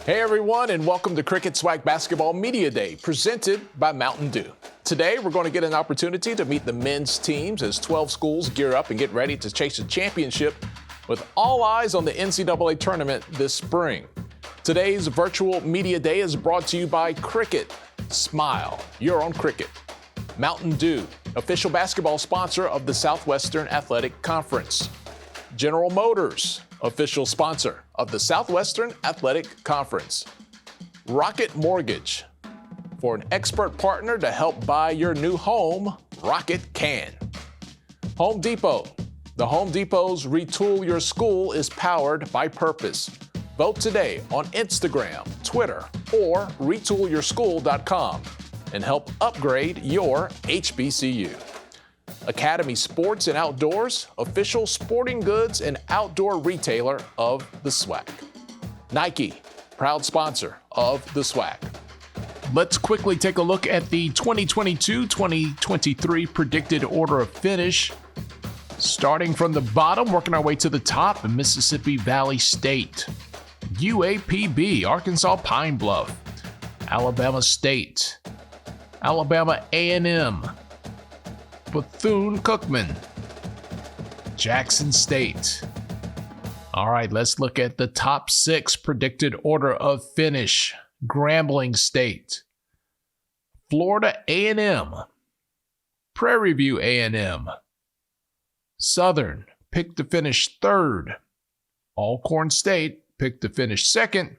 Hey everyone, and welcome to Cricket SWAC Basketball Media Day, presented by Mountain Dew. Today, we're going to get an opportunity to meet the men's teams as 12 schools gear up and get ready to chase a championship with all eyes on the NCAA tournament this spring. Today's virtual Media Day is brought to you by Cricket. Smile, you're on Cricket. Mountain Dew, official basketball sponsor of the Southwestern Athletic Conference. General Motors, official sponsor of the Southwestern Athletic Conference. Rocket Mortgage, for an expert partner to help buy your new home, Rocket can. Home Depot, the Home Depot's Retool Your School is powered by purpose. Vote today on Instagram, Twitter, or retoolyourschool.com and help upgrade your HBCU. Academy Sports and Outdoors, official sporting goods and outdoor retailer of the SWAC. Nike, proud sponsor of the SWAC. Let's quickly take a look at the 2022-2023 predicted order of finish. Starting from the bottom, working our way to the top, Mississippi Valley State, UAPB, Arkansas Pine Bluff, Alabama State, Alabama A&M, Bethune-Cookman, Jackson State. All right, let's look at the top 6 predicted order of finish. Grambling State, Florida A&M, Prairie View A&M, Southern picked to finish 3rd, Alcorn State picked to finish 2nd,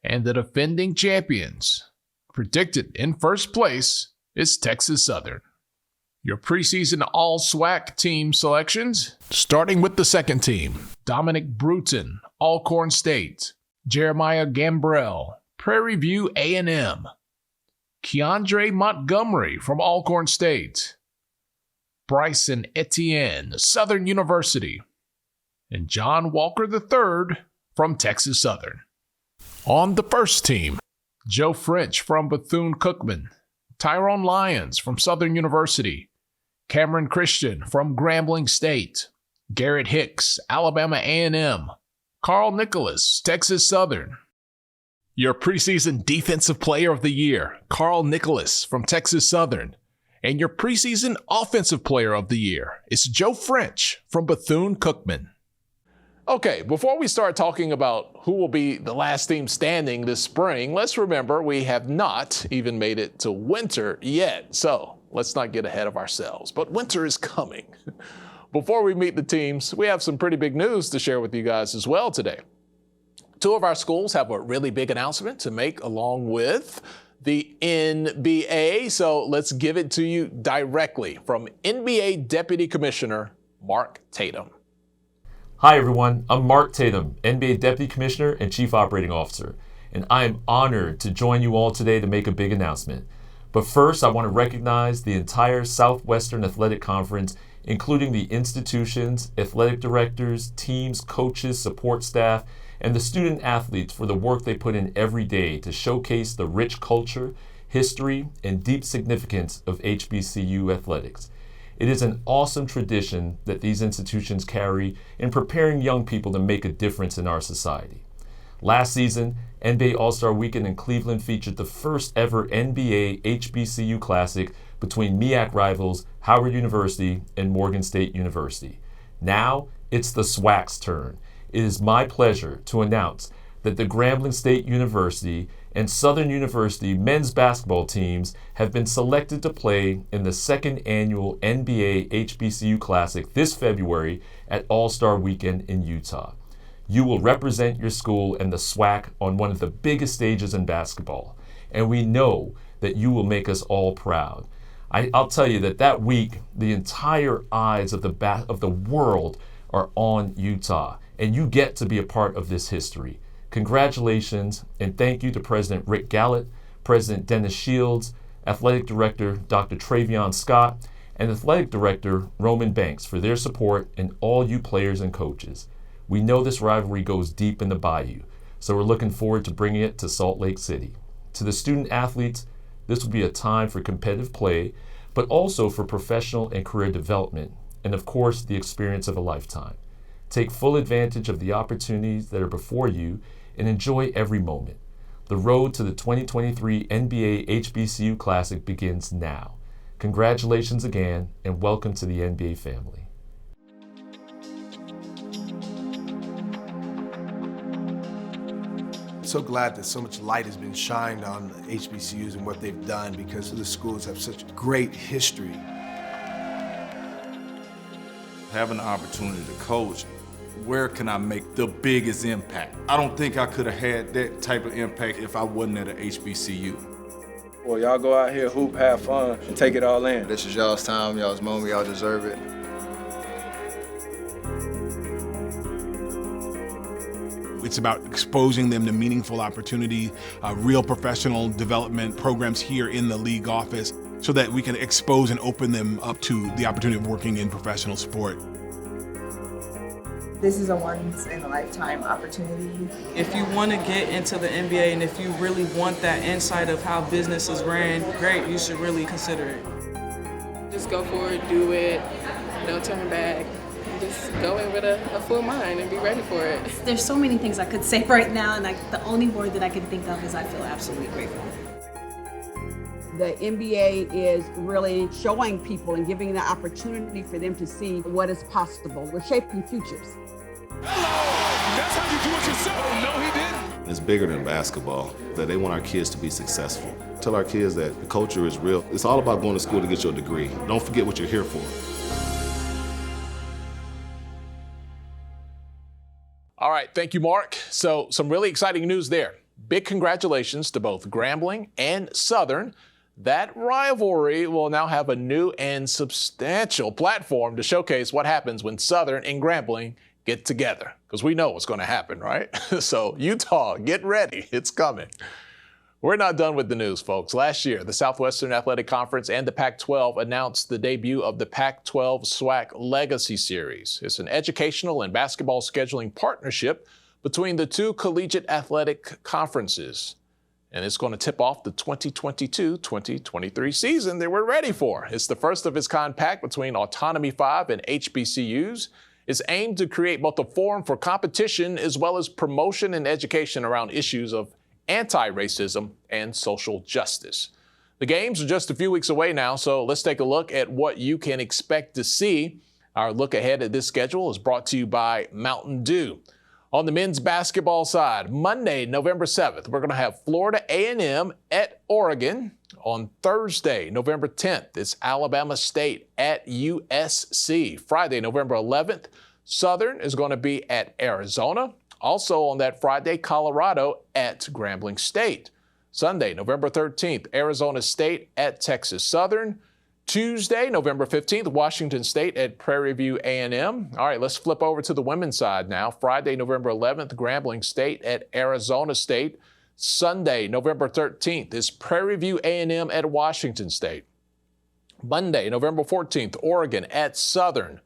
and the defending champions predicted in 1st place is Texas Southern. Your preseason all-SWAC team selections, starting with the 2nd team. Dominic Bruton, Alcorn State. Jeremiah Gambrell, Prairie View A&M. Keandre Montgomery from Alcorn State. Bryson Etienne, Southern University. And John Walker III from Texas Southern. On the 1st team, Joe French from Bethune-Cookman. Tyrone Lyons from Southern University. Cameron Christian from Grambling State. Garrett Hicks, Alabama A&M. Carl Nicholas, Texas Southern. Your preseason defensive player of the year, Carl Nicholas from Texas Southern. And your preseason offensive player of the year is Joe French from Bethune-Cookman. Okay, before we start talking about who will be the last team standing this spring, let's remember we have not even made it to winter yet. So let's not get ahead of ourselves, but winter is coming. Before we meet the teams, we have some pretty big news to share with you guys as well today. 2 of our schools have a really big announcement to make along with the NBA. So let's give it to you directly from NBA Deputy Commissioner Mark Tatum. Hi everyone, I'm Mark Tatum, NBA Deputy Commissioner and Chief Operating Officer, and I am honored to join you all today to make a big announcement. But first, I want to recognize the entire Southwestern Athletic Conference, including the institutions, athletic directors, teams, coaches, support staff, and the student athletes for the work they put in every day to showcase the rich culture, history, and deep significance of HBCU athletics. It is an awesome tradition that these institutions carry in preparing young people to make a difference in our society. Last season, NBA All-Star Weekend in Cleveland featured the first ever NBA HBCU Classic between MEAC rivals Howard University and Morgan State University. Now, it's the SWAC's turn. It is my pleasure to announce that the Grambling State University and Southern University men's basketball teams have been selected to play in the 2nd annual NBA HBCU Classic this February at All-Star Weekend in Utah. You will represent your school and the SWAC on one of the biggest stages in basketball, and we know that you will make us all proud. I'll tell you that week, the entire eyes of the world are on Utah, and you get to be a part of this history. Congratulations, and thank you to President Rick Gallett, President Dennis Shields, Athletic Director Dr. Travion Scott, and Athletic Director Roman Banks for their support, and all you players and coaches. We know this rivalry goes deep in the Bayou, so we're looking forward to bringing it to Salt Lake City. To the student athletes, this will be a time for competitive play, but also for professional and career development, and of course, the experience of a lifetime. Take full advantage of the opportunities that are before you and enjoy every moment. The road to the 2023 NBA HBCU Classic begins now. Congratulations again, and welcome to the NBA family. So glad that so much light has been shined on HBCUs and what they've done, because the schools have such great history. Having the opportunity to coach, where can I make the biggest impact? I don't think I could have had that type of impact if I wasn't at an HBCU. Well, y'all go out here, hoop, have fun, and take it all in. This is y'all's time, y'all's moment, y'all deserve it. It's about exposing them to meaningful opportunity, real professional development programs here in the league office, so that we can expose and open them up to the opportunity of working in professional sport. This is a once-in-a-lifetime opportunity. If you want to get into the NBA and if you really want that insight of how business is ran, great, you should really consider it. Just go for it, do it, don't turn back. Just go in with a full mind and be ready for it. There's so many things I could say right now, and the only word that I can think of is I feel absolutely grateful. The NBA is really showing people and giving the opportunity for them to see what is possible. We're shaping futures. Hello! That's how you do it yourself. No, he didn't. It's bigger than basketball, that they want our kids to be successful. Tell our kids that the culture is real. It's all about going to school to get your degree. Don't forget what you're here for. All right, thank you, Mark. So some really exciting news there. Big congratulations to both Grambling and Southern. That rivalry will now have a new and substantial platform to showcase what happens when Southern and Grambling get together, because we know what's going to happen, right? So Utah, get ready. It's coming. We're not done with the news, folks. Last year, the Southwestern Athletic Conference and the Pac-12 announced the debut of the Pac-12 SWAC Legacy Series. It's an educational and basketball scheduling partnership between the two collegiate athletic conferences. And it's going to tip off the 2022-2023 season that we're ready for. It's the first of its kind pack between Autonomy 5 and HBCUs. It's aimed to create both a forum for competition as well as promotion and education around issues of anti-racism and social justice. The games are just a few weeks away now, so let's take a look at what you can expect to see. Our look ahead at this schedule is brought to you by Mountain Dew. On the men's basketball side, Monday, November 7th, we're going to have Florida A&M at Oregon. On Thursday, November 10th, it's Alabama State at USC. Friday, November 11th, Southern is going to be at Arizona. Also on that Friday, Colorado at Grambling State. Sunday, November 13th, Arizona State at Texas Southern. Tuesday, November 15th, Washington State at Prairie View A&M. All right, let's flip over to the women's side now. Friday, November 11th, Grambling State at Arizona State. Sunday, November 13th, is Prairie View A&M at Washington State. Monday, November 14th, Oregon at Southern.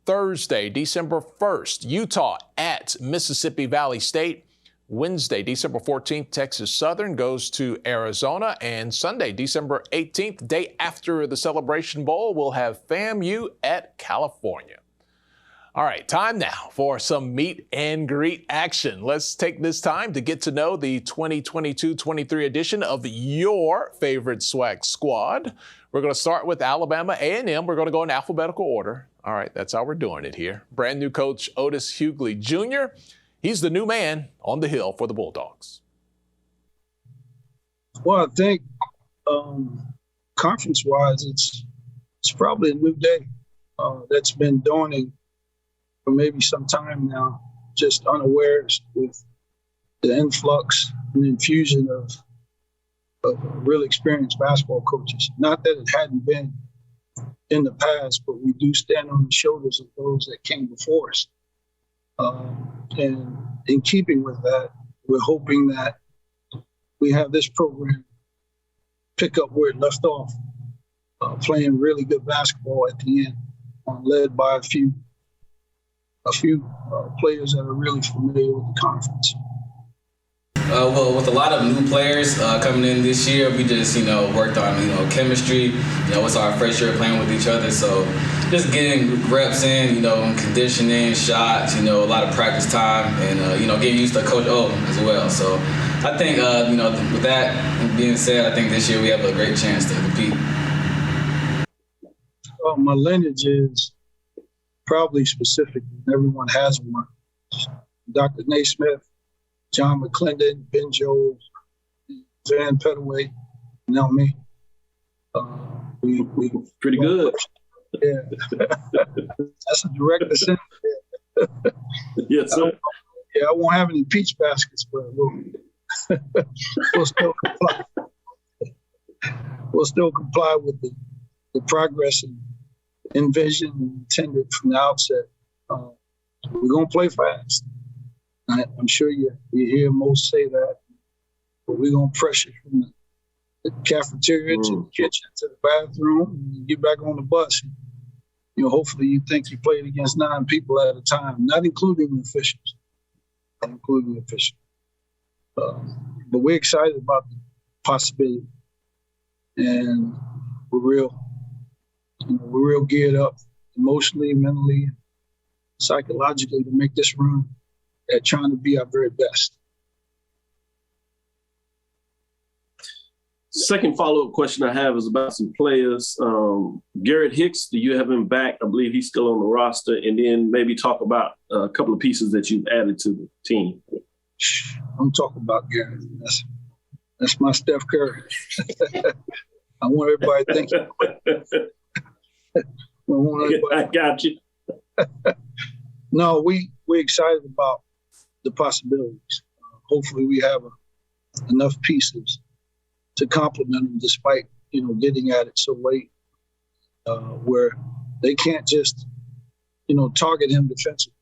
Thursday, December 1st, Utah at Mississippi Valley State. Wednesday, December 14th, Texas Southern goes to Arizona. And Sunday, December 18th, day after the Celebration Bowl, we'll have FAMU at California. All right, time now for some meet and greet action. Let's take this time to get to know the 2022-23 edition of your favorite SWAC squad. We're going to start with Alabama A&M. We're going to go in alphabetical order. All right, that's how we're doing it here. Brand new coach Otis Hughley Jr. He's the new man on the hill for the Bulldogs. Well, I think conference-wise, it's probably a new day that's been dawning for maybe some time now, just unawares with the influx and infusion of really experienced basketball coaches. Not that it hadn't been in the past, but we do stand on the shoulders of those that came before us. And in keeping with that, we're hoping that we have this program pick up where it left off, playing really good basketball at the end, led by a few players that are really familiar with the conference. Well, with a lot of new players coming in this year, we just, worked on, chemistry. It's our first year playing with each other, so just getting reps in, conditioning, shots, a lot of practice time, and getting used to Coach O as well. So I think with that being said, I think this year we have a great chance to compete. Well, my lineage is probably specific. Everyone has one. Dr. Naismith, John McClendon, Ben Jones, Van Pettaway, now me. We pretty good. Yeah, that's a direct descent. Yes, sir. I won't have any peach baskets, but we'll still comply. We'll still comply with the progress and envisioned and intended from the outset. We're gonna play fast. I'm sure you hear most say that, but we're gonna pressure from the cafeteria to the kitchen to the bathroom and get back on the bus. Hopefully you think you played against 9 people at a time, not including the officials. But we're excited about the possibility, and we're real geared up emotionally, mentally, psychologically to make this run at trying to be our very best. Second follow-up question I have is about some players. Garrett Hicks, do you have him back? I believe he's still on the roster. And then maybe talk about a couple of pieces that you've added to the team. I'm talking about Garrett. That's my Steph Curry. I want everybody to think. I got you. No, we're excited about the possibilities. Hopefully we have enough pieces to complement them, despite getting at it so late, where they can't just target him defensively.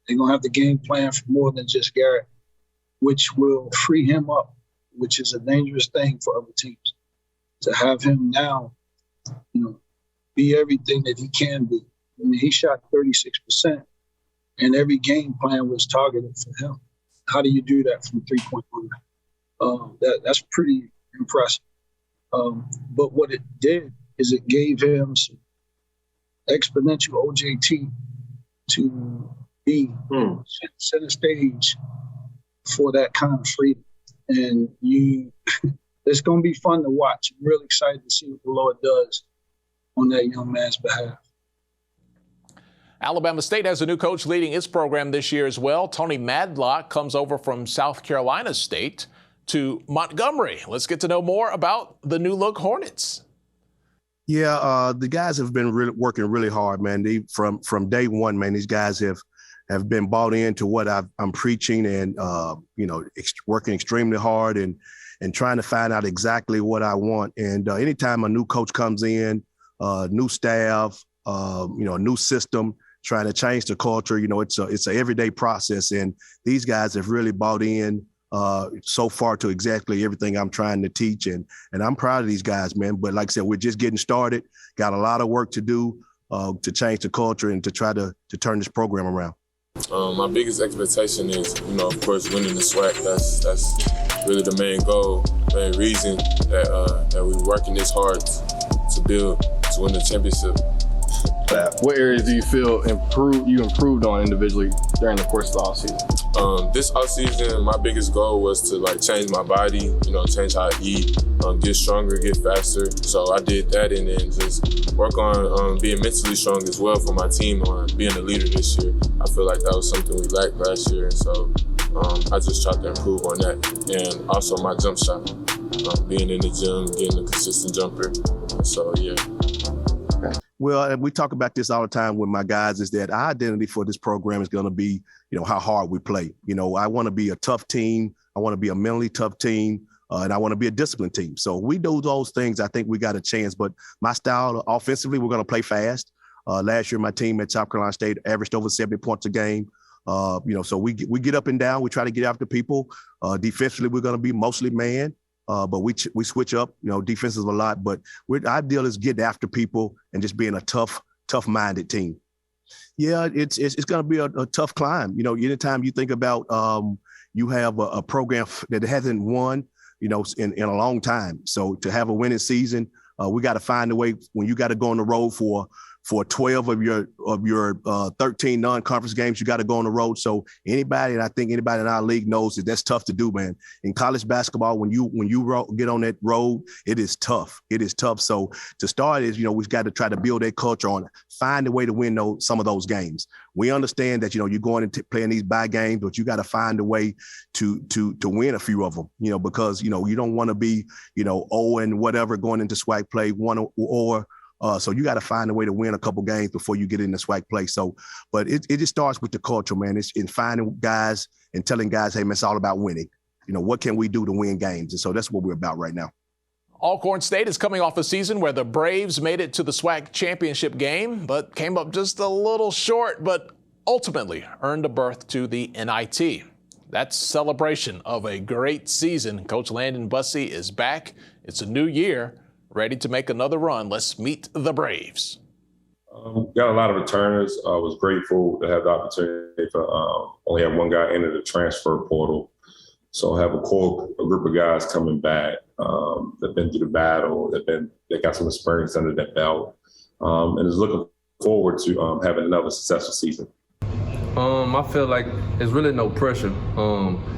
They're gonna have the game plan for more than just Garrett, which will free him up, which is a dangerous thing for other teams. To have him now, be everything that he can be. I mean, he shot 36%, and every game plan was targeted for him. How do you do that from 3-point line? That's pretty impressive. But what it did is it gave him some exponential OJT to be center stage for that kind of freedom. And it's going to be fun to watch. I'm really excited to see what the Lord does on that young man's behalf. Alabama State has a new coach leading its program this year as well. Tony Madlock comes over from South Carolina State to Montgomery. Let's get to know more about the new look Hornets. Yeah, the guys have been working really hard, man. From day one, man, these guys have been bought into what I'm preaching and working extremely hard and trying to find out exactly what I want. And anytime a new coach comes in, new staff, a new system, trying to change the culture, it's an everyday process. And these guys have really bought in so far to exactly everything I'm trying to teach. And I'm proud of these guys, man. But like I said, we're just getting started. Got a lot of work to do to change the culture and to try to turn this program around. My biggest expectation is, of course, winning the SWAC. That's really the main goal, main reason that we're working this hard to build, to win the championship. What areas do you feel you improved on individually during the course of the offseason? This offseason, my biggest goal was to change my body, change how I eat, get stronger, get faster. So I did that, and then just work on being mentally strong as well for my team, on being a leader this year. I feel like that was something we lacked last year, and so I just tried to improve on that. And also my jump shot, being in the gym, getting a consistent jumper. So yeah. Well, we talk about this all the time with my guys, is that our identity for this program is going to be, how hard we play. I want to be a tough team. I want to be a mentally tough team, and I want to be a disciplined team. So we do those things. I think we got a chance. But my style, offensively, we're going to play fast. Last year, my team at South Carolina State averaged over 70 points a game. So we get up and down. We try to get after people. Defensively, we're going to be mostly man. But we switch up, defenses a lot. But our deal is getting after people and just being a tough-minded team. Yeah, it's going to be a tough climb. Anytime you think about you have a program that hasn't won, in a long time. So to have a winning season, we got to find a way when you got to go on the road for For 12 of your 13 non-conference games, you got to go on the road. So anybody, and I think anybody in our league knows that's tough to do, man. In college basketball, when you get on that road, it is tough. It is tough. So to start is, we've got to try to build that culture on, find a way to win some of those games. We understand that, you're going and playing these bye games, but you got to find a way to win a few of them, because, you don't want to be, 0 and whatever going into SWAC play, so you got to find a way to win a couple games before you get in the SWAC play. So, but it just starts with the culture, man. It's in finding guys and telling guys, hey, man, it's all about winning. What can we do to win games? And so that's what we're about right now. Alcorn State is coming off a season where the Braves made it to the SWAC championship game, but came up just a little short, but ultimately earned a berth to the NIT. That's celebration of a great season. Coach Landon Bussey is back. It's a new year, ready to make another run. Let's meet the Braves. Got a lot of returners. I was grateful to have the opportunity to only have one guy enter the transfer portal. So I have a group of guys coming back that've been through the battle, that got some experience under that belt, and is looking forward to having another successful season. I feel like there's really no pressure.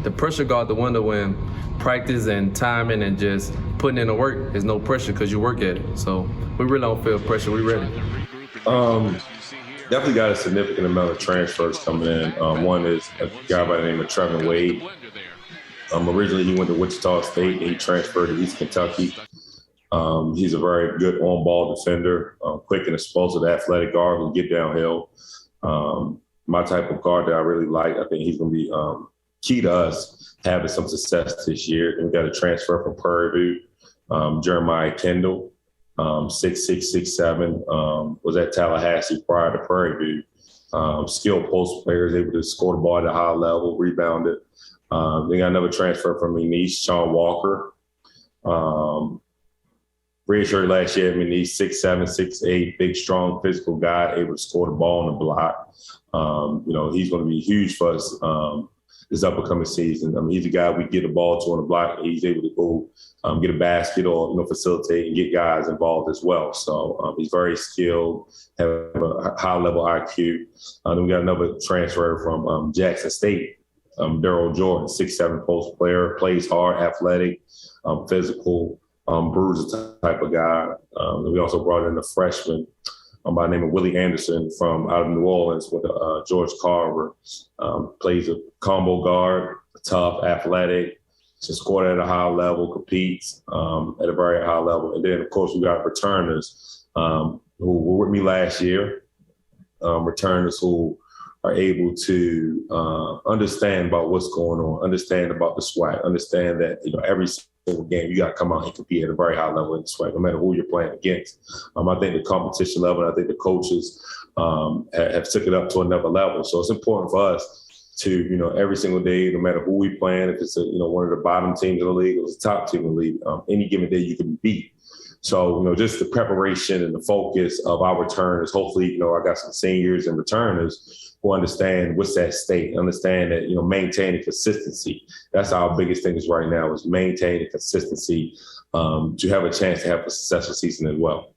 The pressure go out the window when practice and timing and just putting in the work. There's no pressure because you work at it. So we really don't feel pressure. We ready. Definitely got a significant amount of transfers coming in. One is a guy by the name of Trevin Wade. Originally, he went to Wichita State and he transferred to East Kentucky. He's a very good on-ball defender, quick and explosive, athletic guard who can get downhill. My type of guard that I really like. I think he's going to be key to us having some success this year. And we got a transfer from Prairie View, Jeremiah Kendall, 6'6", 6'7", was at Tallahassee prior to Prairie View. Skilled post players, able to score the ball at a high level, rebounded. They got another transfer from McNeese, Sean Walker. Redshirt last year at McNeese, 6'7", 6'8", big, strong, physical guy, able to score the ball on the block. He's going to be huge for us this upcoming season. He's a guy we get the ball to on the block. He's able to go get a basket or facilitate and get guys involved as well. So he's very skilled, have a high-level IQ. Then we got another transfer from Jackson State, Daryl Jordan, 6'7" post player, plays hard, athletic, physical, bruiser type of guy. We also brought in a freshman by the name of Willie Anderson from out of New Orleans with George Carver. Plays a combo guard, tough, athletic, just scored at a high level, competes at a very high level. And then, of course, we got returners who were with me last year, returners who are able to understand about what's going on, understand about the SWAC, understand that, every single game you got to come out and compete at a very high level in the SWAC, no matter who you're playing against. I think the competition level, I think the coaches have took it up to another level. So it's important for us to, every single day, no matter who we playing, if it's one of the bottom teams in the league or it's the top team in the league, any given day you can beat. So, just the preparation and the focus of our returners, hopefully, I got some seniors and returners who understand what's at stake, understand that, maintaining consistency. That's our biggest thing is right now is maintaining consistency to have a chance to have a successful season as well.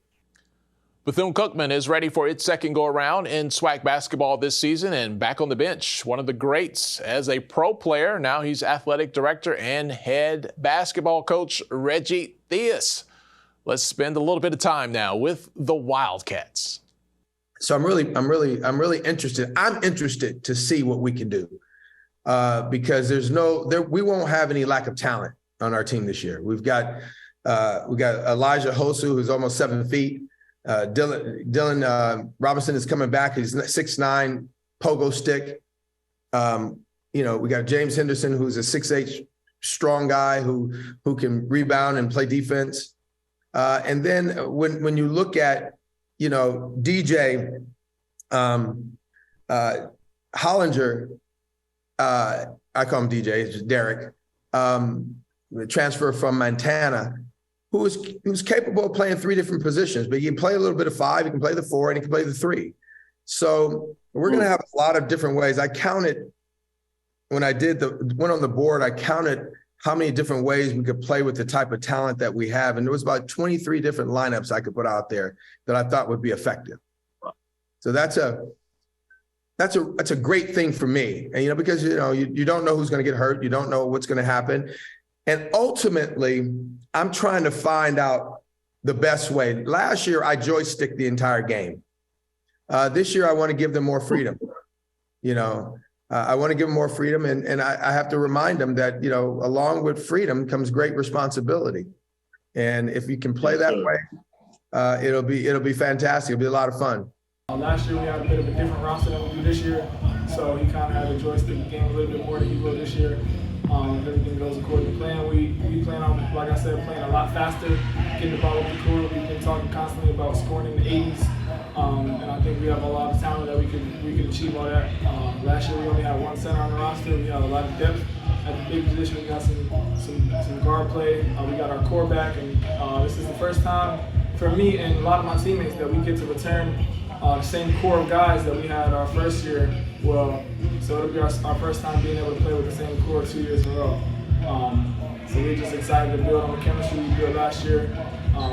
Bethune-Cookman is ready for its second go-around in SWAC basketball this season and back on the bench. One of the greats as a pro player. Now he's athletic director and head basketball coach Reggie Theus. Let's spend a little bit of time now with the Wildcats. So I'm really interested. I'm interested to see what we can do because we won't have any lack of talent on our team this year. We got Elijah Hosu, who's almost 7 feet. Dylan Robinson is coming back. He's 6'9", pogo stick. We got James Henderson, who's a 6'8", strong guy who can rebound and play defense. And then when you look at, DJ Hollinger, I call him DJ, it's Derek, transfer from Montana, who's capable of playing 3 different positions, but he can play a little bit of 5, he can play the 4, and he can play the 3. So we're going to have a lot of different ways. I counted, when I went on the board, I counted how many different ways we could play with the type of talent that we have. And there was about 23 different lineups I could put out there that I thought would be effective. So that's a great thing for me. And, because, you don't know who's going to get hurt. You don't know what's going to happen. And ultimately, I'm trying to find out the best way. Last year, I joysticked the entire game. This year, I want to give them more freedom. I want to give them more freedom. And I have to remind them that, along with freedom comes great responsibility. And if you can play that way, it'll be fantastic. It'll be a lot of fun. Last year, we had a bit of a different roster than we do this year. So he kind of had to joystick the game a little bit more than he will this year. If everything goes according to plan, we plan on, like I said, playing a lot faster, getting the ball up the court. We've been talking constantly about scoring in the 80s, and I think we have a lot of talent that we can achieve all that. Last year we only had one center on the roster. We had a lot of depth at the big position. We got some guard play. We got our core back, and this is the first time for me and a lot of my teammates that we get to return the same core of guys that we had our first year. So it'll be our first time being able to play with the same core 2 years in a row. So we're just excited to build on the chemistry we built last year.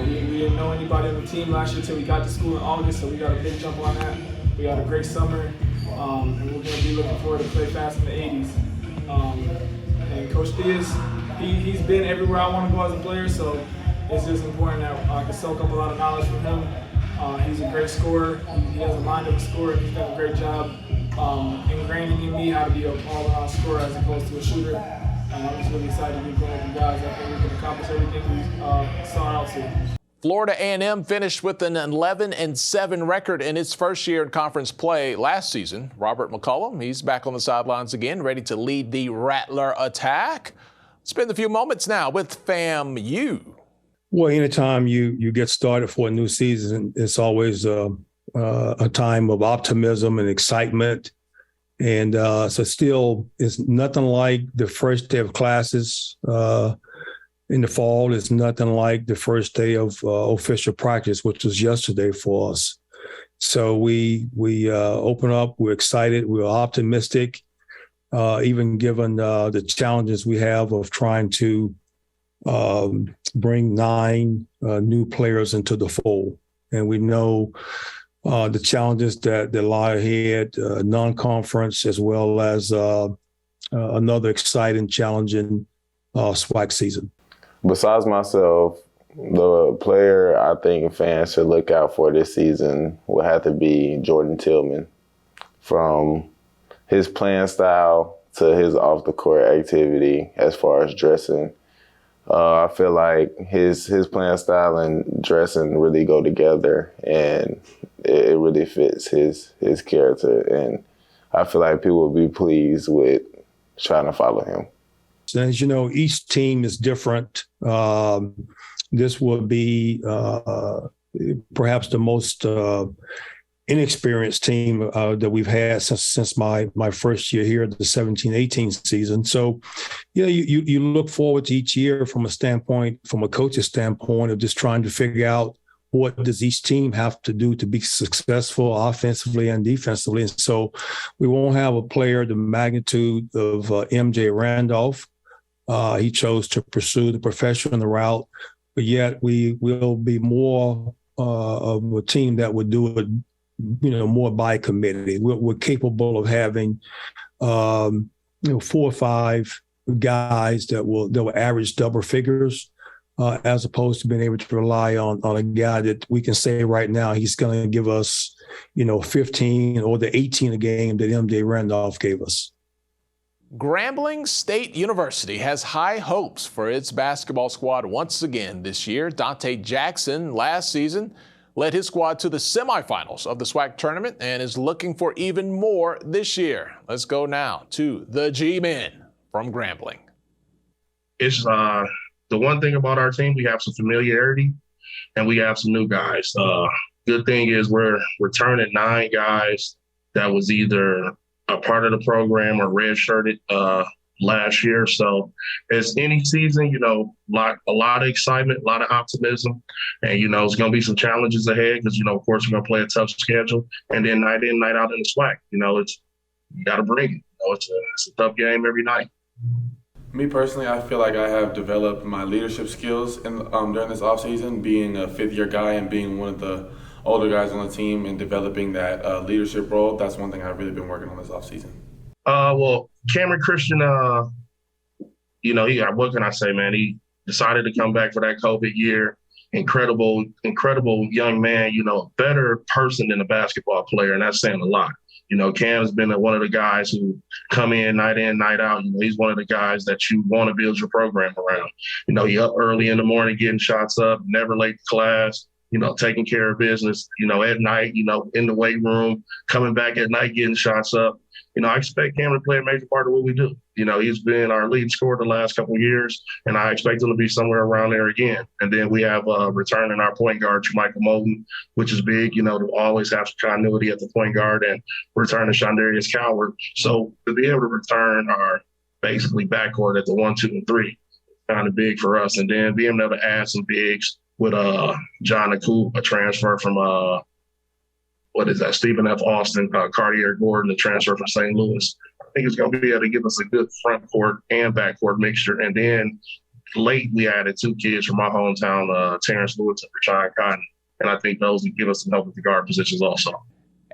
We didn't know anybody on the team last year until we got to school in August, so we got a big jump on that. We had a great summer, and we're going to be looking forward to play fast in the 80s. And Coach Diaz, he's been everywhere I want to go as a player, so it's just important that I can soak up a lot of knowledge from him. He's a great scorer. He has a mind of a scorer. He's done a great job ingraining in me how to be an all-around scorer as opposed to a shooter. I'm just really excited to be going with you guys. I think we can accomplish everything we saw out to. Florida A&M finished with an 11-7 record in its first year in conference play last season. Robert McCollum, he's back on the sidelines again, ready to lead the Rattler attack. Spend a few moments now with FAMU. Well, anytime you get started for a new season, it's always a time of optimism and excitement. And so still, it's nothing like the first day of classes in the fall. It's nothing like the first day of official practice, which was yesterday for us. So we open up, we're excited, we're optimistic, even given the challenges we have of trying to bring 9 new players into the fold. And we know the challenges that lie ahead, non-conference, as well as another exciting, challenging SWAC season. Besides myself, the player I think fans should look out for this season will have to be Jordan Tillman. From his playing style to his off-the-court activity as far as dressing, I feel like his playing style and dressing really go together, and it really fits his character. And I feel like people will be pleased with trying to follow him. As you know, each team is different. This will be perhaps the most inexperienced team that we've had since my first year here, the 17-18 season. So, you look forward to each year from a coach's standpoint of just trying to figure out what does each team have to do to be successful offensively and defensively. And so we won't have a player the magnitude of MJ Randolph. He chose to pursue the professional route, but yet we will be more of a team that would do it, more by committee. We're capable of having, 4 or 5 guys that will average double figures, as opposed to being able to rely on a guy that we can say right now he's going to give us, 15 or the 18 a game that MJ Randolph gave us. Grambling State University has high hopes for its basketball squad once again this year. Dante Jackson last season led his squad to the semifinals of the SWAC tournament and is looking for even more this year. Let's go now to the G-Men from Grambling. It's the one thing about our team, we have some familiarity and we have some new guys. Good thing is we're returning 9 guys that was either a part of the program or redshirted last year. So as any season, a lot of excitement, a lot of optimism. And, it's going to be some challenges ahead because, of course, we're going to play a tough schedule. And then night in, night out in the SWAC, you got to bring it. It's a tough game every night. Me personally, I feel like I have developed my leadership skills during this offseason, being a 5th-year guy and being one of the older guys on the team and developing that leadership role. That's one thing I've really been working on this offseason. Well, Cameron Christian, what can I say, man? He decided to come back for that COVID year. Incredible young man, better person than a basketball player, and that's saying a lot. Cam's been one of the guys who come in, night out. He's one of the guys that you want to build your program around. He up early in the morning getting shots up, never late to class, taking care of business, at night, in the weight room, coming back at night getting shots up. I expect Cam to play a major part of what we do. He's been our lead scorer the last couple of years, and I expect him to be somewhere around there again. And then we have returning our point guard, Michael Moulton, which is big, to always have some continuity at the point guard, and returning Shondarius Coward. So to be able to return our basically backcourt at the 1, 2, and 3, kind of big for us. And then being able to add some bigs with John Akou, a transfer from Stephen F. Austin, Cartier Gordon, the transfer from St. Louis. I think it's going to be able to give us a good front court and back court mixture. And then late, we added 2 kids from my hometown, Terrence Lewis and Rashawn Cotton. And I think those would give us some help with the guard positions also.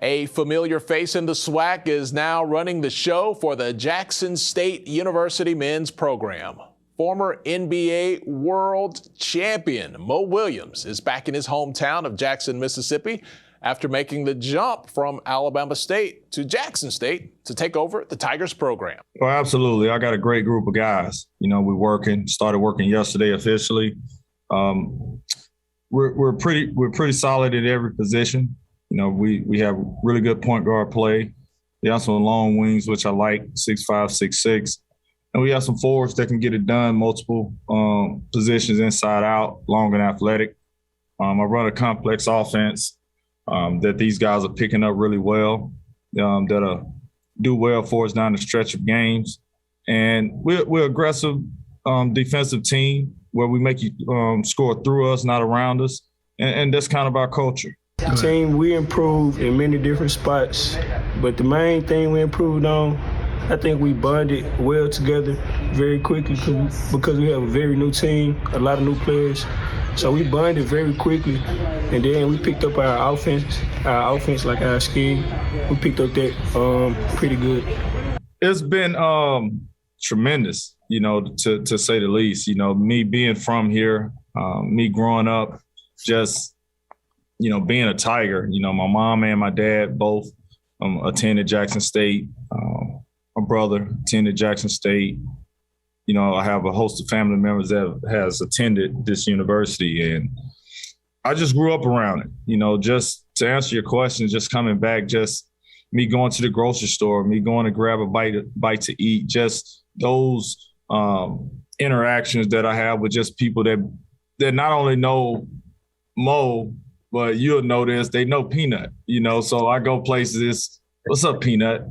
A familiar face in the SWAC is now running the show for the Jackson State University men's program. Former NBA world champion Mo Williams is back in his hometown of Jackson, Mississippi, after making the jump from Alabama State to Jackson State to take over the Tigers program. Well, absolutely. I got a great group of guys. Started working yesterday officially. We're pretty solid at every position. We have really good point guard play. We have some long wings, which I like, 6'5", 6'6". And we have some forwards that can get it done, multiple positions inside out, long and athletic. I run a complex offense that these guys are picking up really well, that'll do well for us down the stretch of games. And we're aggressive defensive team where we make you score through us, not around us. And that's kind of our culture. The team, we improved in many different spots, but the main thing we improved on, I think we bonded well together very quickly because we have a very new team, a lot of new players. So we bonded very quickly, and then we picked up our offense like our scheme. We picked up that pretty good. It's been tremendous, to say the least. Me being from here, me growing up, just, being a Tiger. My mom and my dad both attended Jackson State. My brother attended Jackson State. I have a host of family members that has attended this university, and I just grew up around it. Just to answer your question, just coming back, just me going to the grocery store, me going to grab a bite to eat, just those interactions that I have with just people that not only know Mo, but you'll notice they know Peanut. So I go places. What's up, Peanut?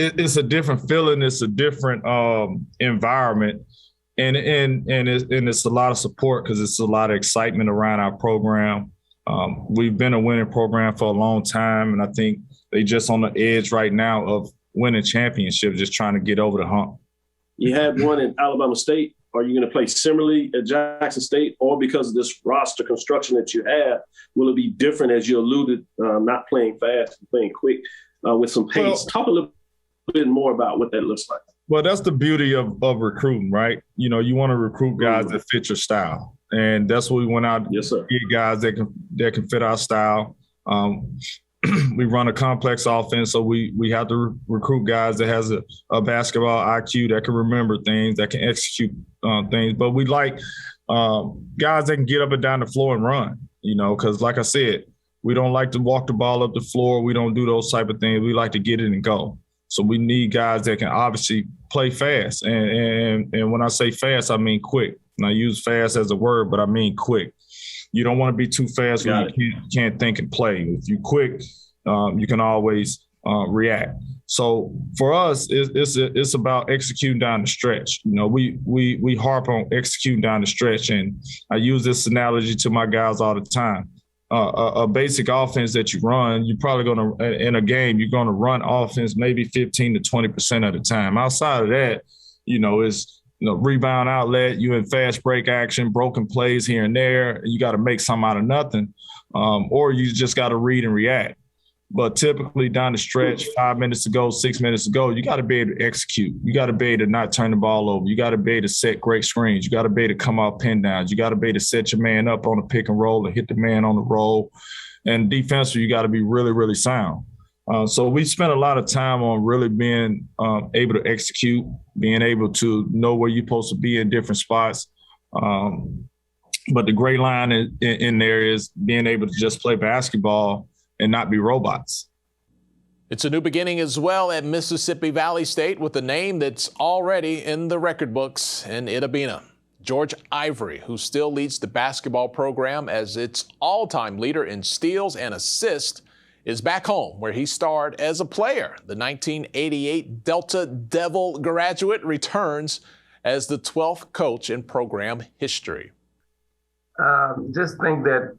It's a different feeling. It's a different environment, and it's a lot of support because it's a lot of excitement around our program. We've been a winning program for a long time, and I think they just on the edge right now of winning championships, just trying to get over the hump. You had one in Alabama State. Are you going to play similarly at Jackson State, or because of this roster construction that you have, will it be different as you alluded, not playing fast, playing quick with some pace? Well, talk a little bit more about what that looks like. Well, that's the beauty of recruiting, right? You want to recruit guys that fit your style, and that's what we went out to get guys that can fit our style. We run a complex offense, so we have to recruit guys that has a basketball IQ, that can remember things, that can execute things. But we like guys that can get up and down the floor and run, because like I said, we don't like to walk the ball up the floor. We don't do those type of things. We like to get it and go. So we need guys that can obviously play fast. And when I say fast, I mean quick. And I use fast as a word, but I mean quick. You don't want to be too fast when you can't think and play. If you're quick, you can always react. So for us, it's about executing down the stretch. We harp on executing down the stretch. And I use this analogy to my guys all the time. A basic offense that you run, you're probably going to, in a game, you're going to run offense maybe 15 to 20% of the time. Outside of that, it's rebound outlet, you in fast break action, broken plays here and there, and you got to make something out of nothing, or you just got to read and react. But typically down the stretch, 5 minutes to go, 6 minutes to go, you got to be able to execute. You got to be able to not turn the ball over. You got to be able to set great screens. You got to be able to come out pin downs. You got to be able to set your man up on a pick and roll and hit the man on the roll. And defensively, you got to be really, really sound. So we spent a lot of time on really being able to execute, being able to know where you're supposed to be in different spots. But the great line in there is being able to just play basketball and not be robots. It's a new beginning as well at Mississippi Valley State with a name that's already in the record books in Itta Bena. George Ivory, who still leads the basketball program as its all-time leader in steals and assists, is back home where he starred as a player. The 1988 Delta Devil graduate returns as the 12th coach in program history. Just think that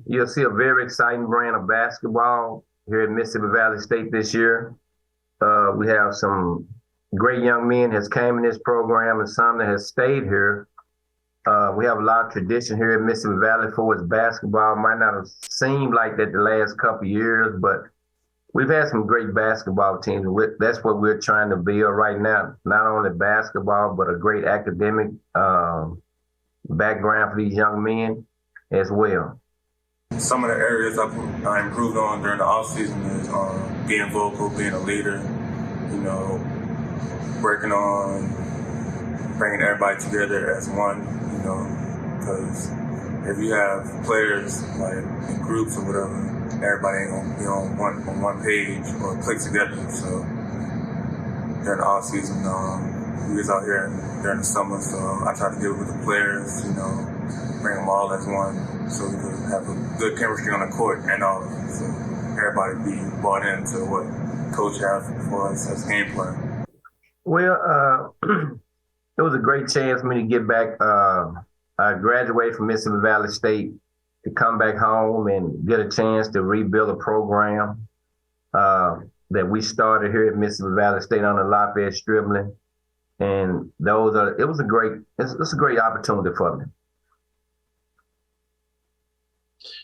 you'll see a very exciting brand of basketball here at Mississippi Valley State this year. We have some great young men has came in this program and some that has stayed here. We have a lot of tradition here at Mississippi Valley for its basketball. Might not have seemed like that the last couple of years, but we've had some great basketball teams. That's what we're trying to build right now. Not only basketball, but a great academic background for these young men as well. Some of the areas I improved on during the offseason is being vocal, being a leader, working on bringing everybody together as one, because if you have players like in groups or whatever, everybody ain't gonna be on one page or click together. So during the offseason, we was out here during the summer, so I tried to get with the players, bring them all as one, so we could have a good chemistry on the court and all of it. So everybody be bought into what coach has for us as game plan. Well, it was a great chance for me to get back. I graduated from Mississippi Valley State to come back home and get a chance to rebuild a program that we started here at Mississippi Valley State under Lafayette Stribling. And it's a great opportunity for me.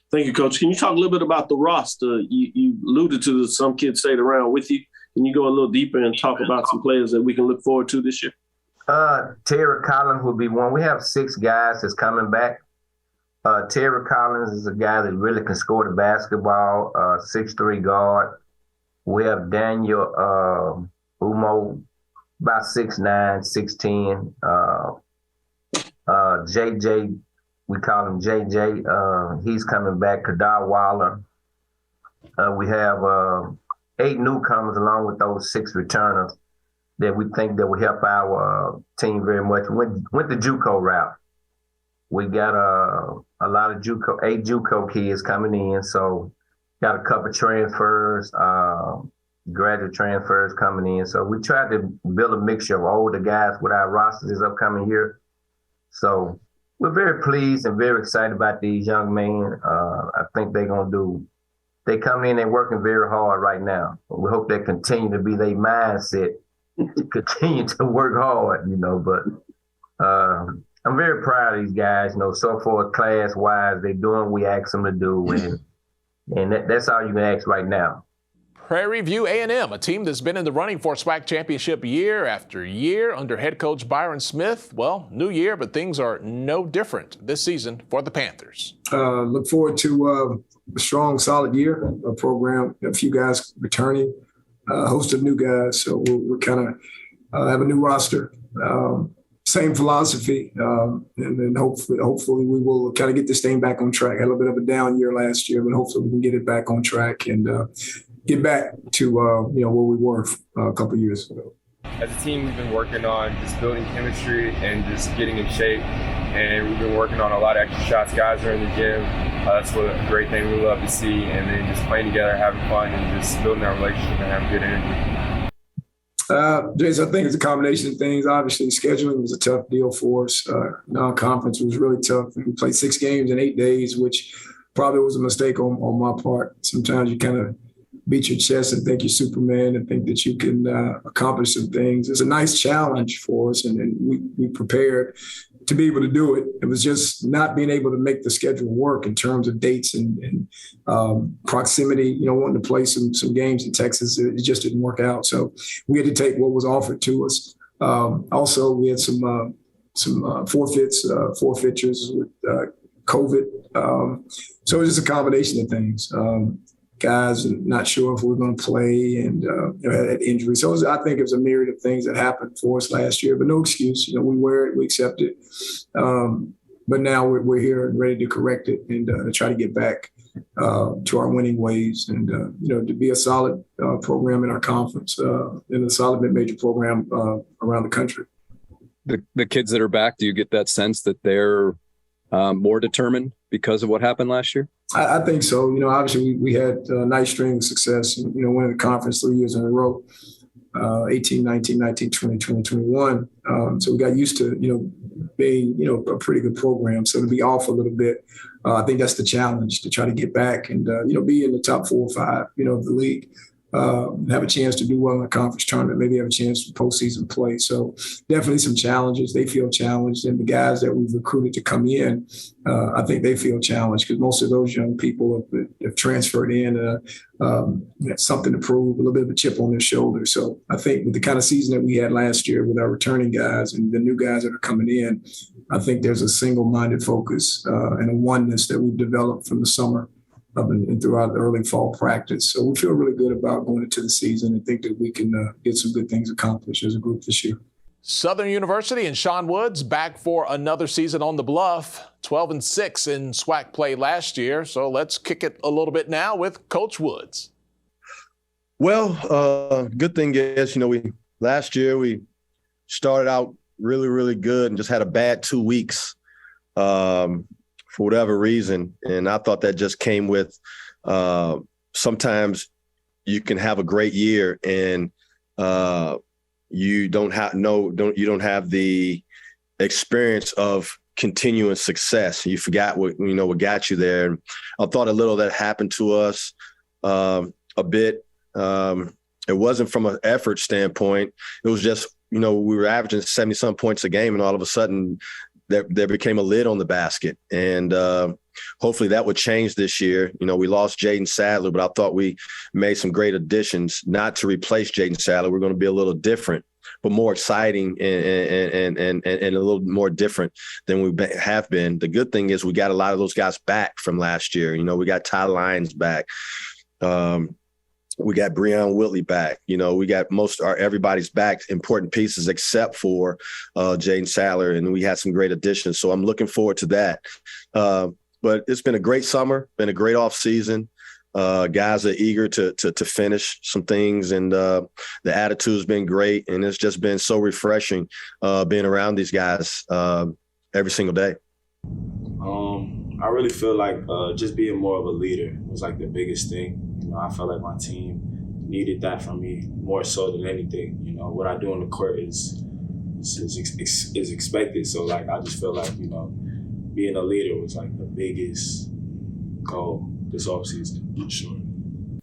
Thank you, Coach. Can you talk a little bit about the roster? You alluded to some kids stayed around with you. Can you go a little deeper and talk about some players that we can look forward to this year? Terry Collins will be one. We have 6 guys that's coming back. Terry Collins is a guy that really can score the basketball, 6'3" guard. We have Daniel Umo, about 6'9", 6'10". JJ, we call him JJ. He's coming back. Kadar Waller. We have 8 newcomers along with those 6 returners that we think that will help our team very much. Went the JUCO route. We got a lot of 8 JUCO kids coming in, so got a couple transfers. Graduate transfers coming in. So we tried to build a mixture of older guys with our rosters this upcoming year. So we're very pleased and very excited about these young men. I think they come in, they're working very hard right now. We hope they continue to be their mindset to continue to work hard, but I'm very proud of these guys, so far class-wise, they're doing what we ask them to do, and that's all you can ask right now. Prairie View A&M, a team that's been in the running for SWAC championship year after year under head coach Byron Smith. Well, new year, but things are no different this season for the Panthers. Look forward to a strong, solid year, a program, a few guys returning, a host of new guys. So we're kind of have a new roster, same philosophy, and then hopefully we will kind of get this thing back on track. Had a little bit of a down year last year, but hopefully we can get it back on track and get back to where we were a couple of years ago. As a team, we've been working on just building chemistry and just getting in shape. And we've been working on a lot of extra shots. Guys are in the gym. That's a great thing we love to see. And then just playing together, having fun, and just building our relationship and having good energy. Jason, I think it's a combination of things. Obviously, scheduling was a tough deal for us. Non-conference was really tough. We played 6 games in 8 days, which probably was a mistake on my part. Sometimes you kind of beat your chest and think you're Superman and think that you can accomplish some things. It's a nice challenge for us, and we prepared to be able to do it. It was just not being able to make the schedule work in terms of dates and proximity, wanting to play some games in Texas. It just didn't work out. So we had to take what was offered to us. Also, we had some forfeitures with COVID. So it was just a combination of things. Guys not sure if we're going to play and had injuries. So I think it was a myriad of things that happened for us last year, but no excuse. We wear it, we accept it. But now we're here and ready to correct it and try to get back to our winning ways and, to be a solid program in our conference and a solid mid-major program around the country. The kids that are back, do you get that sense that they're more determined because of what happened last year? I think so. Obviously we had a nice string of success, winning the conference 3 years in a row, 18, 19, 19, 20, 20, 21. So we got used to, being, a pretty good program. So to be off a little bit, I think that's the challenge, to try to get back and, be in the top 4 or 5, of the league. Have a chance to do well in the conference tournament, maybe have a chance for postseason play. So definitely some challenges. They feel challenged. And the guys that we've recruited to come in, I think they feel challenged because most of those young people have transferred in, something to prove, a little bit of a chip on their shoulder. So I think with the kind of season that we had last year with our returning guys and the new guys that are coming in, I think there's a single-minded focus and a oneness that we've developed from the summer and throughout the early fall practice. So we feel really good about going into the season and think that we can get some good things accomplished as a group this year. Southern University and Sean Woods back for another season on the Bluff, 12-6 in SWAC play last year. So let's kick it a little bit now with Coach Woods. Well, good thing is, last year we started out really, really good and just had a bad 2 weeks. For whatever reason. And I thought that just came with sometimes you can have a great year and you don't have the experience of continuing success. You forgot what got you there. And I thought a little of that happened to us a bit. It wasn't from an effort standpoint. It was just, we were averaging 70-some points a game and all of a sudden there became a lid on the basket. And hopefully that would change this year. We lost Jaden Sadler, but I thought we made some great additions, not to replace Jaden Sadler. We're going to be a little different, but more exciting and a little more different than we have been. The good thing is we got a lot of those guys back from last year. We got Ty Lyons back. We got Breon Whitley back. We got everybody's back, important pieces except for Jaden Sadler, and we had some great additions. So I'm looking forward to that. But it's been a great summer, been a great off season. Guys are eager to finish some things, and the attitude's been great, and it's just been so refreshing being around these guys every single day. I really feel like just being more of a leader was like the biggest thing. I felt like my team needed that from me more so than anything. What I do on the court is expected. So like I just feel like being a leader was like the biggest goal this offseason for sure.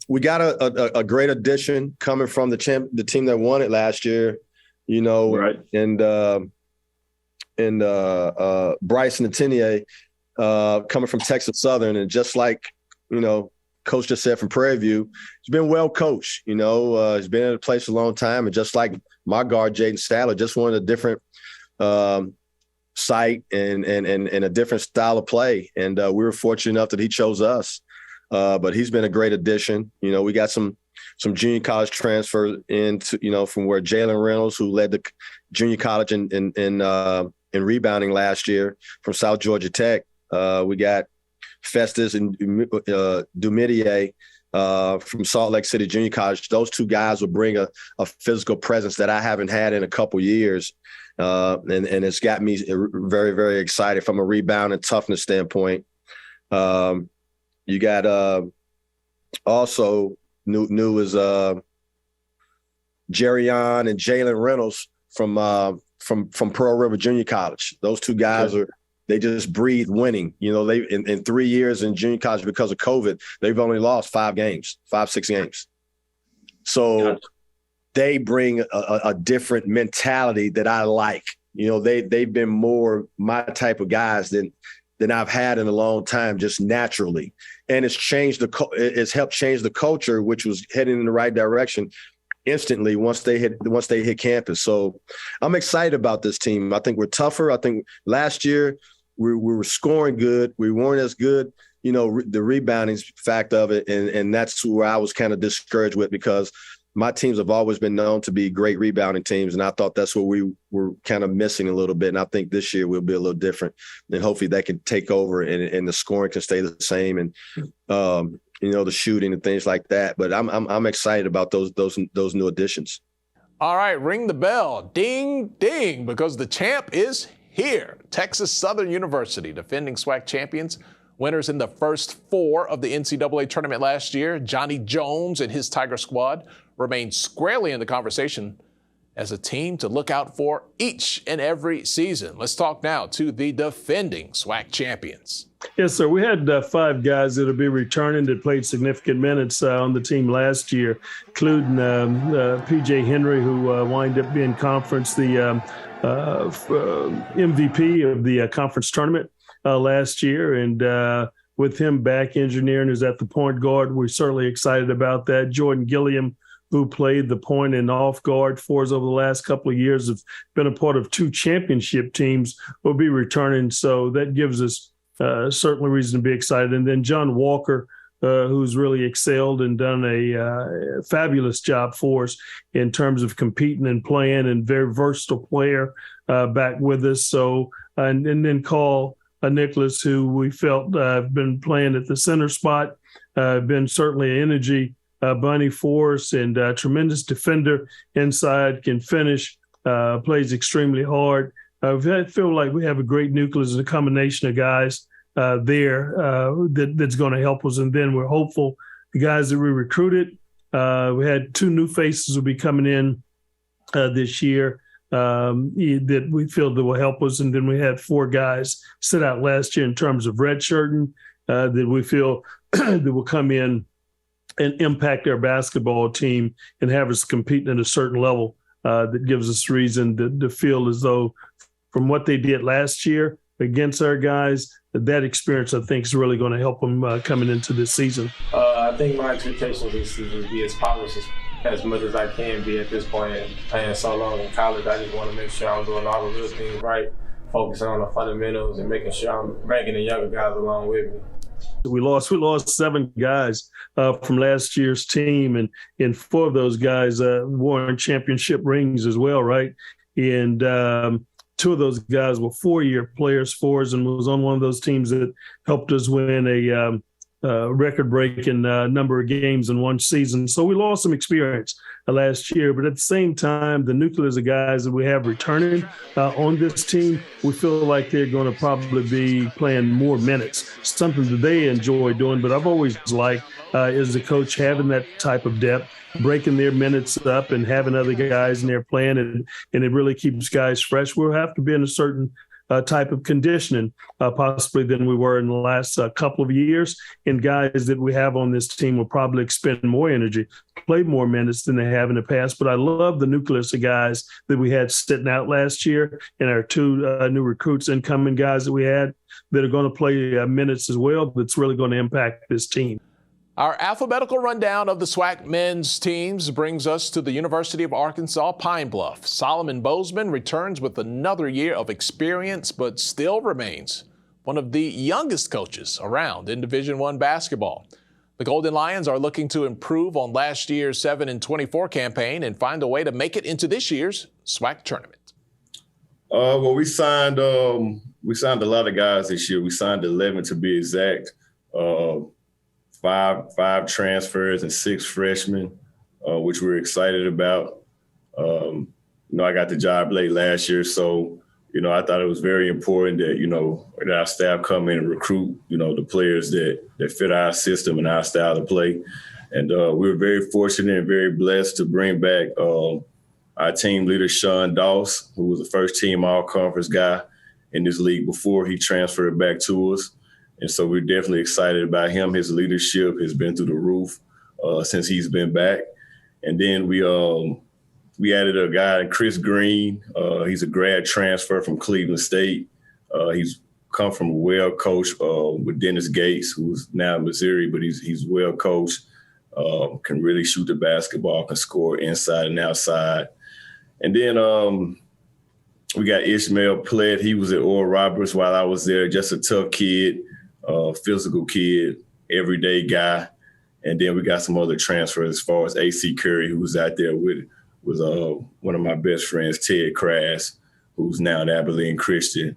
We got a great addition coming from the team that won it last year. Right. And Bryson Atinier coming from Texas Southern, and just like Coach just said from Prairie View, he's been well coached. He's been in the place a long time, and just like my guard Jaden Sadler, just wanted a different site and a different style of play. And we were fortunate enough that he chose us. But he's been a great addition. We got some junior college transfer into from where Jalen Reynolds, who led the junior college in rebounding last year from South Georgia Tech. We got Festus and Dumidier from Salt Lake City Junior College. Those two guys will bring a physical presence that I haven't had in a couple years. And it's got me very, very excited from a rebound and toughness standpoint. You got also new is Jerryon and Jalen Reynolds from Pearl River Junior College. Those two guys they just breathe winning. They in 3 years in junior college because of COVID, they've only lost 5 games, 5-6 games. So they bring a different mentality that I like. You know, they've been more my type of guys than I've had in a long time, just naturally. And it's helped change the culture, which was heading in the right direction instantly once they hit campus. So I'm excited about this team. I think we're tougher. I think last year we were scoring good. We weren't as good, you know, the rebounding fact of it. And that's where I was kind of discouraged with, because my teams have always been known to be great rebounding teams. And I thought that's what we were kind of missing a little bit. And I think this year we'll be a little different, and hopefully they can take over and the scoring can stay the same. And, you know, the shooting and things like that. But I'm excited about those new additions. All right, ring the bell, ding, ding, because the champ is here. Texas Southern University, defending SWAC champions, winners in the first 4 of the NCAA tournament last year. Johnny Jones and his Tiger squad remain squarely in the conversation as a team to look out for each and every season. Let's talk now to the defending SWAC champions. Yes, sir. We had 5 guys that will be returning that played significant minutes on the team last year, including P.J. Henry, who wound up being conference, the MVP of the conference tournament last year. And with him back, engineering is at the point guard. We're certainly excited about that. Jordan Gilliam, who played the point and off guard for us over the last couple of years, have been a part of 2 championship teams, will be returning. So that gives us certainly reason to be excited. And then John Walker, who's really excelled and done a fabulous job for us in terms of competing and playing, and very versatile player back with us. So, and then Carl Nicholas, who we felt been playing at the center spot, been certainly an energy bunny for us, and tremendous defender inside, can finish, plays extremely hard. We feel like we have a great nucleus and a combination of guys there that's going to help us. And then we're hopeful the guys that we recruited, we had 2 new faces will be coming in this year that we feel that will help us. And then we had 4 guys sit out last year in terms of redshirting that we feel that will come in and impact our basketball team and have us competing at a certain level that gives us reason to feel as though from what they did last year against our guys, that experience, I think, is really going to help them coming into this season. I think my expectation this season is to be as polished as much as I can be at this point. And playing so long in college, I just want to make sure I'm doing all the little things right, focusing on the fundamentals and making sure I'm bringing the younger guys along with me. We lost 7 guys from last year's team, and 4 of those guys won championship rings as well, right? And 2 of those guys were 4-year players for us, and was on one of those teams that helped us win a record-breaking number of games in one season. So we lost some experience last year, but at the same time, the nucleus of guys that we have returning on this team, we feel like they're going to probably be playing more minutes, something that they enjoy doing. But I've always liked, as a coach, having that type of depth, breaking their minutes up and having other guys in there playing, and it really keeps guys fresh. We'll have to be in a certain type of conditioning possibly than we were in the last couple of years. And guys that we have on this team will probably expend more energy, play more minutes than they have in the past. But I love the nucleus of guys that we had sitting out last year, and our 2 new recruits, incoming guys that we had that are going to play minutes as well. That's really going to impact this team. Our alphabetical rundown of the SWAC men's teams brings us to the University of Arkansas Pine Bluff. Solomon Bozeman returns with another year of experience, but still remains one of the youngest coaches around in Division I basketball. The Golden Lions are looking to improve on last year's 7-24 campaign and find a way to make it into this year's SWAC tournament. Well, we signed a lot of guys this year. We signed 11 to be exact. Five transfers and 6 freshmen, which we're excited about. I got the job late last year, so, I thought it was very important that, that our staff come in and recruit, the players that fit our system and our style of play. And we were very fortunate and very blessed to bring back our team leader, Sean Doss, who was the first team all-conference guy in this league before he transferred back to us. And so we're definitely excited about him. His leadership has been through the roof since he's been back. And then we added a guy, Chris Green. He's a grad transfer from Cleveland State. He's come from a well coach with Dennis Gates, who's now in Missouri, but he's well coached, can really shoot the basketball, can score inside and outside. And then we got Ishmael Plett. He was at Oral Roberts while I was there, just a tough kid, physical kid, everyday guy. And then we got some other transfers as far as AC Curry, who was out there with one of my best friends, Ted Crass, who's now at Abilene Christian.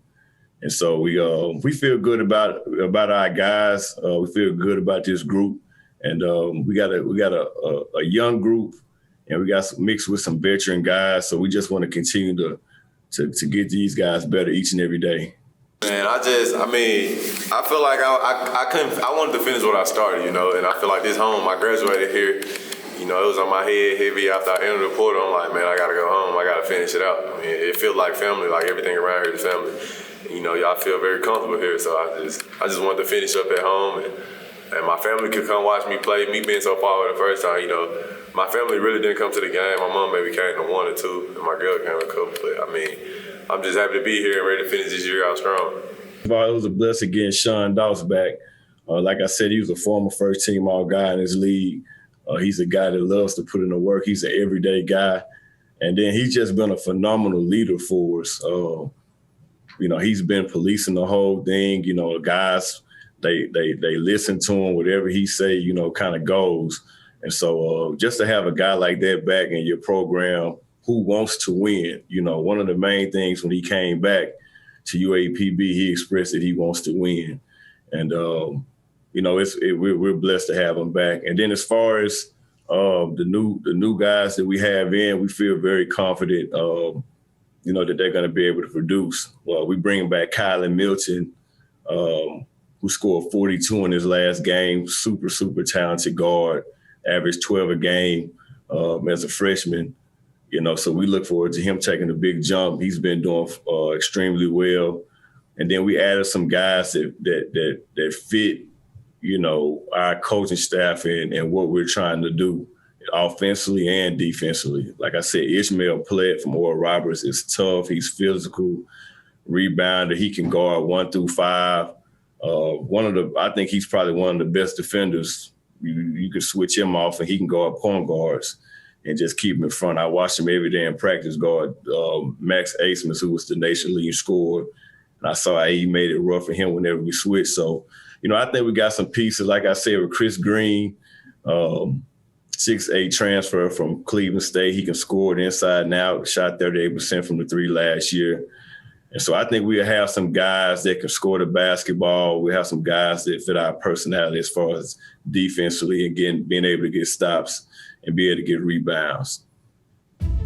And so we feel good about our guys. We feel good about this group, and we got a young group, and we got mixed with some veteran guys. So we just want to continue to get these guys better each and every day. Man, I feel like I wanted to finish what I started, and I feel like this home, I graduated here, it was on my head heavy after I entered the portal. I'm like, man, I got to go home. I got to finish it out. I mean, it feels like family, like everything around here is family. Y'all feel very comfortable here, so I just wanted to finish up at home, and my family could come watch me play. Me being so far away the first time, my family really didn't come to the game. My mom maybe came to 1 or 2, and my girl came to a couple. But I'm just happy to be here and ready to finish this year out strong. It was a blessing getting Sean Dawes back. Like I said, he was a former first-team all-guy in his league. He's a guy that loves to put in the work. He's an everyday guy. And then he's just been a phenomenal leader for us. He's been policing the whole thing. The guys, they listen to him. Whatever he say, kind of goes. And so just to have a guy like that back in your program who wants to win, one of the main things when he came back to UAPB, he expressed that he wants to win. And, we're blessed to have him back. And then as far as the new guys that we have in, we feel very confident, that they're going to be able to produce. Well, we bring back Kylan Milton, who scored 42 in his last game, super, super talented guard, averaged 12 a game as a freshman. So we look forward to him taking a big jump. He's been doing extremely well. And then we added some guys that fit, our coaching staff and what we're trying to do offensively and defensively. Like I said, Ishmael Plett from Oral Roberts is tough. He's physical, rebounder. He can guard 1 through 5. I think he's probably one of the best defenders. You could switch him off and he can guard point guards and just keep him in front. I watched him every day in practice guard Max Acemus, who was the nation leading scorer. And I saw how he made it rough for him whenever we switched. So, I think we got some pieces, like I said, with Chris Green, 6'8" transfer from Cleveland State. He can score it inside and out, shot 38% from the 3 last year. And so I think we'll have some guys that can score the basketball. We have some guys that fit our personality as far as defensively and being able to get stops and be able to get rebounds.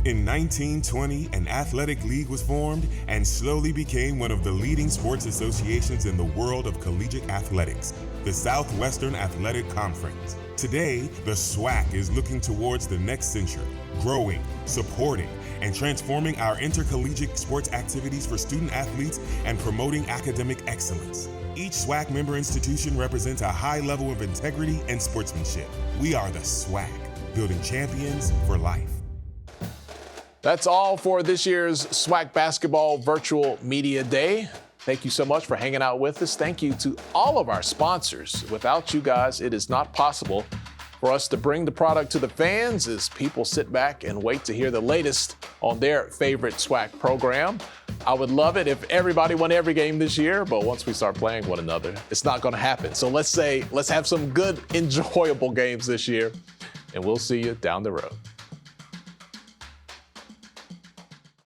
In 1920, an athletic league was formed and slowly became one of the leading sports associations in the world of collegiate athletics, the Southwestern Athletic Conference. Today, the SWAC is looking towards the next century, growing, supporting, and transforming our intercollegiate sports activities for student athletes and promoting academic excellence. Each SWAC member institution represents a high level of integrity and sportsmanship. We are the SWAC, building champions for life. That's all for this year's SWAC Basketball Virtual Media Day. Thank you so much for hanging out with us. Thank you to all of our sponsors. Without you guys, it is not possible for us to bring the product to the fans as people sit back and wait to hear the latest on their favorite SWAC program. I would love it if everybody won every game this year, but once we start playing one another, it's not going to happen. So let's have some good, enjoyable games this year, and we'll see you down the road.